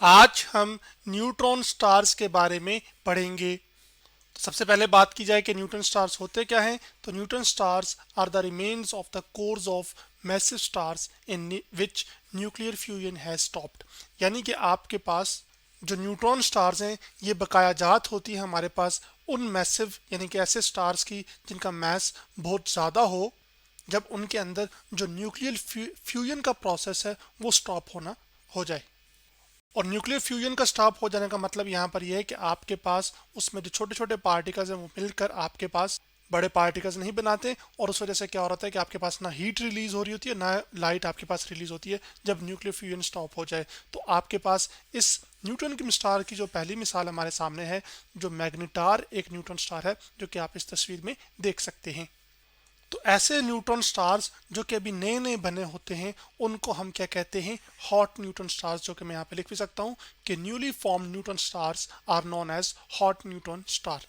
आज हम neutron stars के बारे में पढ़ेंगे। तो सबसे पहले बात की जाए कि न्यूट्रॉन स्टार्स होते क्या हैं, तो neutron stars are the remains of the cores of massive stars in which nuclear fusion has stopped. यानी कि आपके पास जो न्यूट्रॉन स्टार्स हैं ये बकाया जात होती है हमारे पास उन मैसिव यानी कि ऐसे स्टार्स की जिनका मैस बहुत ज़्यादा हो, जब उनके अंदर जो न्यूक्लियर फ्यूजन का प्रोसेस है वो स्टॉप होना हो जाए। और न्यूक्लियर फ्यूजन का स्टॉप हो जाने का मतलब यहाँ पर यह है कि आपके पास उसमें जो छोटे छोटे पार्टिकल्स हैं वो मिलकर आपके पास बड़े पार्टिकल्स नहीं बनाते, और उस वजह से क्या हो रहा है कि आपके पास ना हीट रिलीज हो रही होती है ना लाइट आपके पास रिलीज होती है। जब न्यूक्लियर फ्यूजन स्टॉप हो जाए तो आपके पास इस न्यूट्रॉन की स्टार की जो पहली मिसाल हमारे सामने है, जो मैग्नेटार एक न्यूट्रॉन स्टार है, जो कि आप इस तस्वीर में देख सकते हैं। तो ऐसे न्यूट्रॉन स्टार्स जो कि अभी नए नए बने होते हैं उनको हम क्या कहते हैं, हॉट न्यूट्रॉन स्टार्स, जो कि मैं यहाँ पे लिख भी सकता हूँ कि newly form neutron stars are known as hot neutron star.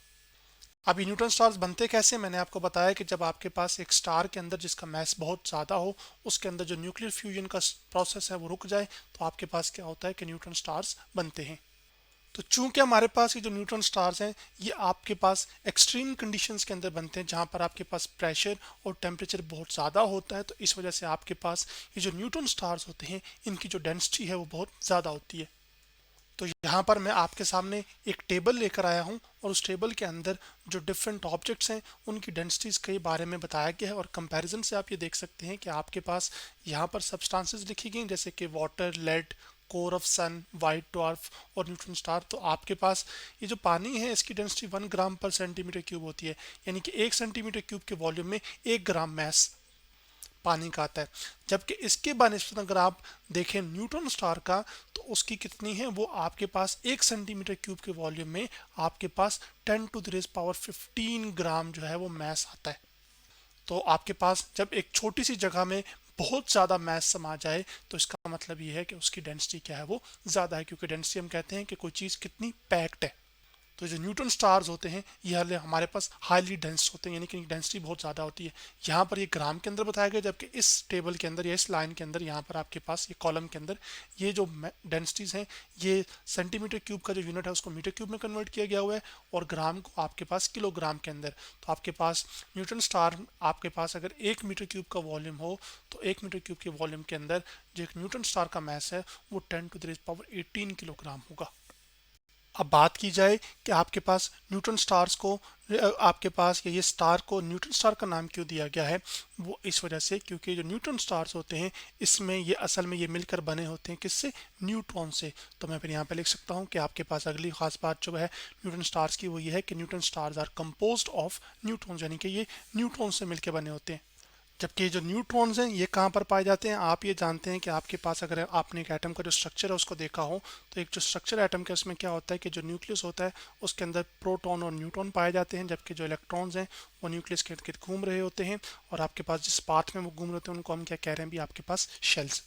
अभी न्यूट्रॉन स्टार्स बनते कैसे, मैंने आपको बताया कि जब आपके पास एक स्टार के अंदर जिसका मैस बहुत ज़्यादा हो, उसके अंदर जो न्यूक्लियर फ्यूजन का प्रोसेस है वो रुक जाए, तो आपके पास क्या होता है कि न्यूट्रॉन स्टार्स बनते हैं। तो चूंकि हमारे पास ये जो न्यूट्रॉन स्टार्स हैं ये आपके पास एक्सट्रीम कंडीशंस के अंदर बनते हैं, जहां पर आपके पास प्रेशर और टेम्परेचर बहुत ज़्यादा होता है, तो इस वजह से आपके पास ये जो न्यूट्रॉन स्टार्स होते हैं इनकी जो डेंसिटी है वो बहुत ज़्यादा होती है। तो यहाँ पर मैं आपके सामने एक टेबल लेकर आया हूँ, और उस टेबल के अंदर जो डिफरेंट ऑब्जेक्ट्स हैं उनकी डेंसिटीज़ के बारे में बताया गया है, और कंपैरिजन से आप ये देख सकते हैं कि आपके पास यहाँ पर सब्सटेंसेस लिखी गई जैसे कि water, lead, core of sun, white dwarf और न्यूट्रॉन स्टार। तो आपके पास ये जो पानी है इसकी डेंसिटी 1 ग्राम पर सेंटीमीटर क्यूब होती है, यानी कि 1 सेंटीमीटर क्यूब के वॉल्यूम में 1 ग्राम मैस पानी का आता है। जबकि इसके बनस्पत अगर आप देखें न्यूट्रॉन स्टार का, तो उसकी कितनी है, वो आपके पास 1 सेंटीमीटर क्यूब के वॉल्यूम में आपके पास 10⁻15 ग्राम जो है वो मैस आता है। तो आपके पास जब एक छोटी सी जगह में बहुत ज़्यादा मैस समा जाए, तो इसका मतलब ये है कि उसकी डेंसिटी क्या है, वो ज़्यादा है, क्योंकि डेंसिटी हम कहते हैं कि कोई चीज़ कितनी पैक्ड है। तो जो न्यूट्रॉन स्टार्स होते हैं ये हमारे पास हाईली डेंस होते हैं, यानी कि डेंसिटी बहुत ज़्यादा होती है। यहाँ पर ये ग्राम के अंदर बताया गया, जबकि इस टेबल के अंदर या इस लाइन के अंदर यहाँ पर आपके पास ये कॉलम के अंदर ये जो डेंसिटीज़ हैं ये सेंटीमीटर क्यूब का जो यूनिट है उसको मीटर क्यूब में कन्वर्ट किया गया हुआ है, और ग्राम को आपके पास किलोग्राम के अंदर। तो आपके पास न्यूट्रॉन स्टार आपके पास अगर 1 मीटर क्यूब का वॉल्यूम हो, तो 1 मीटर क्यूब के वॉल्यूम के अंदर जो एक न्यूट्रॉन स्टार का मैस है वो 10⁻18 किलोग्राम होगा। अब बात की जाए कि आपके पास न्यूट्रॉन स्टार्स को आपके पास ये स्टार को न्यूट्रॉन स्टार का नाम क्यों दिया गया है, वो इस वजह से क्योंकि जो न्यूट्रॉन स्टार्स होते हैं इसमें ये असल में ये मिलकर बने होते हैं किससे, न्यूट्रॉन से। तो मैं फिर यहाँ पे लिख सकता हूँ कि आपके पास अगली खास बात जो है न्यूट्रॉन स्टार्स की वो ये है कि neutron stars are composed of neutrons, यानी कि ये न्यूट्रॉन से मिलकर बने होते हैं। जबकि जो न्यूट्रॉन्स हैं ये कहाँ पर पाए जाते हैं, आप ये जानते हैं कि आपके पास अगर आपने एक एटम का जो स्ट्रक्चर है उसको देखा हो, तो एक जो स्ट्रक्चर एटम का उसमें क्या होता है कि जो न्यूक्लियस होता है उसके अंदर प्रोटॉन और न्यूट्रॉन पाए जाते हैं, जबकि जो इलेक्ट्रॉन्स हैं वो न्यूक्लियस के इर्द गिर्द घूम रहे होते हैं, और आपके पास जिस पाथ में वो घूम रहे होते हैं उनको हम क्या कह रहे हैं भी, आपके पास शेल्स।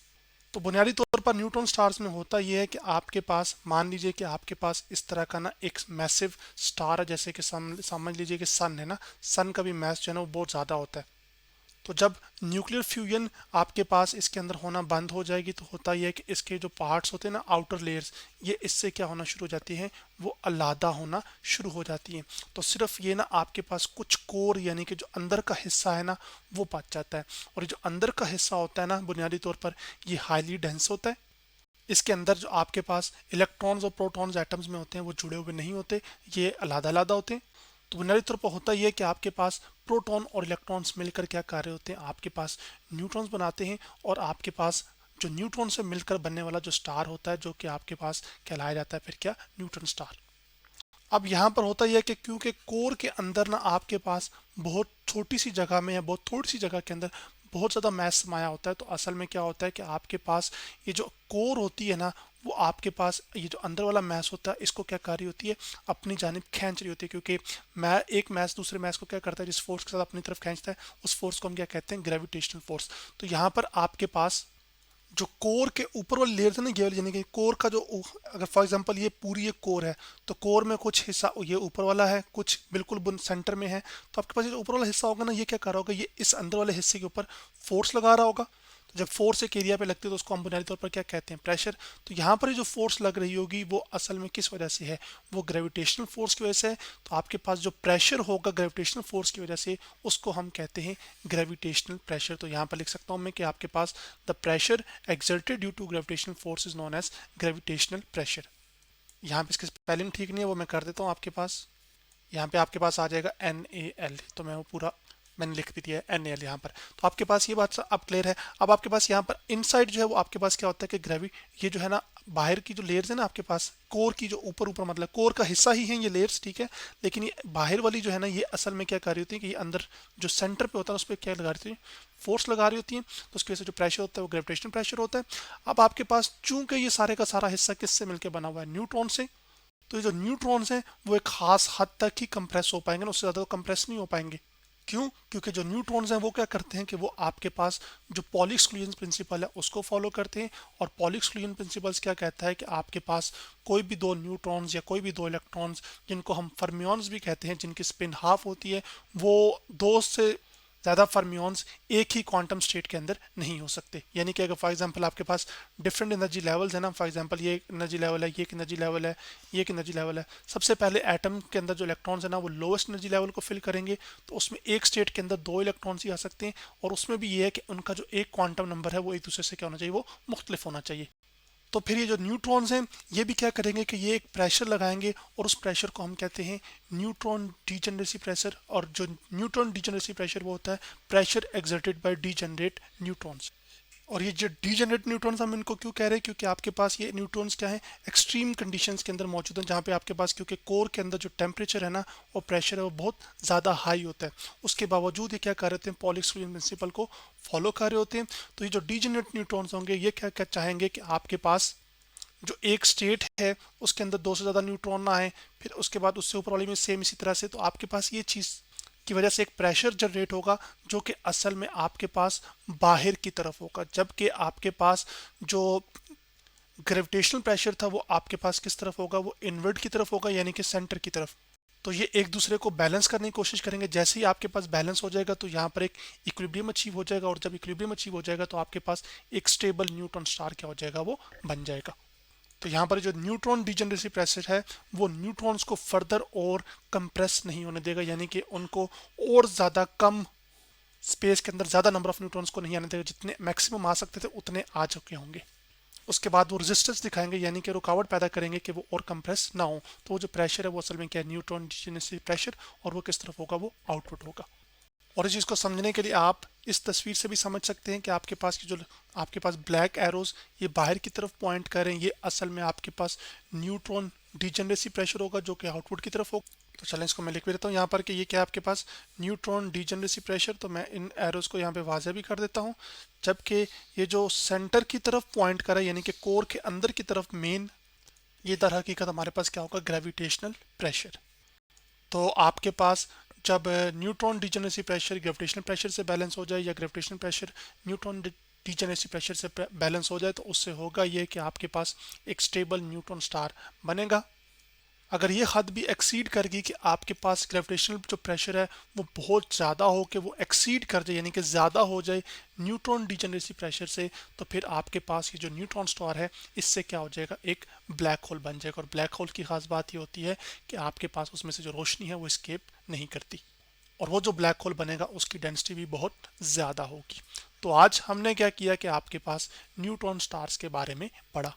तो बुनियादी तौर पर न्यूट्रॉन स्टार्स में होता यह है कि आपके पास मान लीजिए कि आपके पास इस तरह का ना एक मैसिव स्टार है, जैसे कि समझ लीजिए कि सन है ना, सन का भी मैस जो है ना वो बहुत ज़्यादा होता है। तो जब न्यूक्लियर फ्यूजन आपके पास इसके अंदर होना बंद हो जाएगी, तो होता यह है कि इसके जो पार्ट्स होते हैं ना, आउटर लेयर्स, ये इससे क्या होना शुरू हो जाती हैं, वो अलहदा होना शुरू हो जाती हैं। तो सिर्फ ये ना आपके पास कुछ कोर यानी कि जो अंदर का हिस्सा है ना वो बच जाता है, और ये जो अंदर का हिस्सा होता है ना बुनियादी तौर पर ये हाईली डेंस होता है। इसके अंदर जो आपके पास इलेक्ट्रॉन्स और प्रोटॉन्स एटम्स में होते हैं वो जुड़े हुए नहीं होते, ये अलग अलग होते हैं। तो बुनियादी तौर पर होता यह है कि आपके पास प्रोटॉन और इलेक्ट्रॉन्स मिलकर क्या कर रहे होते हैं, आपके पास न्यूट्रॉन्स बनाते हैं, और आपके पास जो न्यूट्रॉन से मिलकर बनने वाला जो स्टार होता है जो कि आपके पास कहलाया जाता है फिर क्या, न्यूट्रॉन स्टार। अब यहाँ पर होता यह है कि क्योंकि कोर के अंदर ना आपके पास बहुत छोटी सी जगह में या बहुत थोड़ी सी जगह के अंदर बहुत ज़्यादा मैस समाया होता है, तो असल में क्या होता है कि आपके पास ये जो कोर होती है ना वो आपके पास ये जो अंदर वाला मैस होता है इसको क्या कर रही होती है, अपनी जानिब खींच रही होती है, क्योंकि मैं एक मैस दूसरे मैस को क्या करता है, जिस फोर्स के साथ अपनी तरफ खींचता है उस फोर्स को हम क्या कहते हैं, ग्रेविटेशनल फोर्स। तो यहाँ पर आपके पास जो कोर के ऊपर वाली लेयर है ना, ये वाली यानी कि कोर का जो अगर फॉर एग्जांपल ये पूरी एक कोर है, तो कोर में कुछ हिस्सा ये ऊपर वाला है, कुछ बिल्कुल सेंटर में है, तो आपके पास ये जो ऊपर वाला हिस्सा होगा ना ये क्या कर रहा होगा, ये इस अंदर वाले हिस्से के ऊपर फोर्स लगा रहा होगा। तो जब फोर्स एक एरिया पे लगती है तो उसको हम बुनियादी तौर पर क्या कहते हैं, प्रेशर। तो यहाँ पर जो फोर्स लग रही होगी वो असल में किस वजह से है, वो ग्रेविटेशनल फोर्स की वजह से है। तो आपके पास जो प्रेशर होगा ग्रेविटेशनल फोर्स की वजह से, उसको हम कहते हैं ग्रेविटेशनल प्रेशर। तो यहाँ पर लिख सकता हूँ मैं कि आपके पास the pressure exerted due to gravitational force is known as gravitational pressure. यहाँ पे इसके स्पेलिंग ठीक नहीं है, वो मैं कर देता हूँ आपके पास। यहाँ पे आपके पास आ जाएगा NaL, तो मैं वो पूरा मैंने लिख भी दिया है NaL यहाँ पर। तो आपके पास ये बात अब क्लियर है। अब आपके पास यहाँ पर इनसाइड जो है वो आपके पास क्या होता है कि ये जो है ना बाहर की जो लेयर्स है ना आपके पास, कोर की जो ऊपर ऊपर मतलब कोर का हिस्सा ही है ये लेयर्स, ठीक है। लेकिन ये बाहर वाली जो है ना ये असल में क्या कर रही होती है कि ये अंदर जो सेंटर पे होता है उस पर क्या लगा रही होती है, फोर्स लगा रही होती है। तो उसकी वजह से जो प्रेशर होता है वो ग्रेविटेशनल प्रेशर होता है। अब आपके पास चूंकि ये सारे का सारा हिस्सा किससे मिलकर बना हुआ है, न्यूट्रॉन से, तो ये जो न्यूट्रॉन्स हैं वो एक खास हद तक ही कंप्रेस हो पाएंगे ना, उससे ज़्यादा कंप्रेस नहीं हो पाएंगे। क्यों? क्योंकि जो न्यूट्रॉन्स हैं वो क्या करते हैं कि वो आपके पास जो पॉली एक्सक्लूजन प्रिंसिपल है उसको फॉलो करते हैं। और पॉली एक्सक्लूजन प्रिंसिपल्स क्या कहता है कि आपके पास कोई भी दो न्यूट्रॉन्स या कोई भी दो इलेक्ट्रॉन्स, जिनको हम फर्मियॉन्स भी कहते हैं, जिनकी स्पिन हाफ होती है, वो दो से ज़्यादा फर्मियॉन्स एक ही क्वांटम स्टेट के अंदर नहीं हो सकते। यानी कि अगर फॉर एग्जांपल आपके पास डिफरेंट एनर्जी लेवल्स है ना, फॉर एग्जांपल ये एक एनर्जी लेवल है, ये एक एनर्जी लेवल है, ये एक एनर्जी लेवल है। सबसे पहले एटम के अंदर जो इलेक्ट्रॉन्स है ना वो लोएस्ट एनर्जी लेवल को फिल करेंगे, तो उसमें एक स्टेट के अंदर दो इलेक्ट्रॉन्स ही आ सकते हैं। और उसमें भी ये है कि उनका जो एक क्वांटम नंबर है वो एक दूसरे से क्या होना चाहिए, वो मुख्तलिफ होना चाहिए। तो फिर ये जो न्यूट्रॉन्स हैं ये भी क्या करेंगे कि ये एक प्रेशर लगाएंगे, और उस प्रेशर को हम कहते हैं न्यूट्रॉन डीजेनरेसी प्रेशर। और जो न्यूट्रॉन डीजेनरेसी प्रेशर वो होता है pressure exerted by degenerate neutrons. और ये जो डीजेनरेट न्यूट्रॉन्स हम इनको क्यों कह रहे हैं, क्योंकि आपके पास ये न्यूट्रॉन्स क्या है, एक्सट्रीम कंडीशंस के अंदर मौजूद हैं, जहाँ पे आपके पास क्योंकि कोर के अंदर जो टेम्परेचर है ना और प्रेशर है वो बहुत ज़्यादा हाई होता है। उसके बावजूद ये क्या कर रहे होते हैं, पॉली एक्सक्लूजन प्रिंसिपल को फॉलो कर रहे होते हैं। तो ये जो डीजेनरेट न्यूट्रॉन्स होंगे ये क्या क्या चाहेंगे कि आपके पास जो एक स्टेट है उसके अंदर दो से ज़्यादा न्यूट्रॉन ना आए, फिर उसके बाद उससे ऊपर वाली में सेम इसी तरह से। तो आपके पास ये चीज़ की वजह से एक प्रेशर जनरेट होगा जो कि असल में आपके पास बाहर की तरफ होगा, जबकि आपके पास जो ग्रेविटेशनल प्रेशर था वो आपके पास किस तरफ होगा, वो इनवर्ड की तरफ होगा, यानी कि सेंटर की तरफ। तो ये एक दूसरे को बैलेंस करने की कोशिश करेंगे। जैसे ही आपके पास बैलेंस हो जाएगा तो यहाँ पर एक इक्विलिब्रियम अचीव हो जाएगा, और जब इक्विलिब्रियम अचीव हो जाएगा तो आपके पास एक स्टेबल न्यूट्रॉन स्टार क्या हो जाएगा, वो बन जाएगा। तो यहाँ पर जो न्यूट्रॉन डीजेनरेसी प्रेशर है वो न्यूट्रॉन्स को फर्दर और कंप्रेस नहीं होने देगा, यानी कि उनको और ज़्यादा कम स्पेस के अंदर ज़्यादा नंबर ऑफ न्यूट्रॉन्स को नहीं आने देगा, जितने मैक्सिमम आ सकते थे उतने आ चुके होंगे। उसके बाद वो रेजिस्टेंस दिखाएंगे, यानी कि रुकावट पैदा करेंगे कि वो और कंप्रेस ना हो। तो वो जो प्रेशर है वो असल में क्या है, न्यूट्रॉन डीजेनरेसी प्रेशर, और वो किस तरफ होगा, वो आउटपुट होगा। और इस चीज़ को समझने के लिए आप इस तस्वीर से भी समझ सकते हैं कि आपके पास की जो आपके पास ब्लैक एरोज ये बाहर की तरफ पॉइंट कर रहे हैं, ये असल में आपके पास न्यूट्रॉन डीजेनरेसी प्रेशर होगा जो कि आउटपुट की तरफ होगा। तो चलें इसको मैं लिख भी देता हूँ यहाँ पर कि ये क्या है आपके पास न्यूट्रॉन डीजेनरेसी प्रेशर। तो मैं इन एरोज को यहाँ पे वाज़ेह भी कर देता हूँ। जबकि ये जो सेंटर की तरफ पॉइंट कर रहा है, यानी कि कोर के अंदर की तरफ मेन, ये दर हकीकत हमारे पास क्या होगा, ग्रेविटेशनल प्रेशर। तो आपके पास जब neutron degeneracy pressure gravitational pressure से बैलेंस हो जाए, या gravitational pressure neutron degeneracy pressure से बैलेंस हो जाए, तो उससे होगा ये कि आपके पास एक स्टेबल न्यूट्रॉन स्टार बनेगा। अगर ये हद भी एक्सीड कर गई कि आपके पास ग्रेविटेशनल जो प्रेशर है वो बहुत ज़्यादा हो कि वो एक्सीड कर जाए, यानी कि ज़्यादा हो जाए न्यूट्रॉन डीजेनरेसी प्रेशर से, तो फिर आपके पास ये जो न्यूट्रॉन स्टार है इससे क्या हो जाएगा, एक ब्लैक होल बन जाएगा। और ब्लैक होल की खास बात ये होती है कि आपके पास उसमें से जो रोशनी है वो स्केप नहीं करती, और वो जो ब्लैक होल बनेगा उसकी डेंसिटी भी बहुत ज़्यादा होगी। तो आज हमने क्या किया कि आपके पास न्यूट्रॉन स्टार्स के बारे में पढ़ा।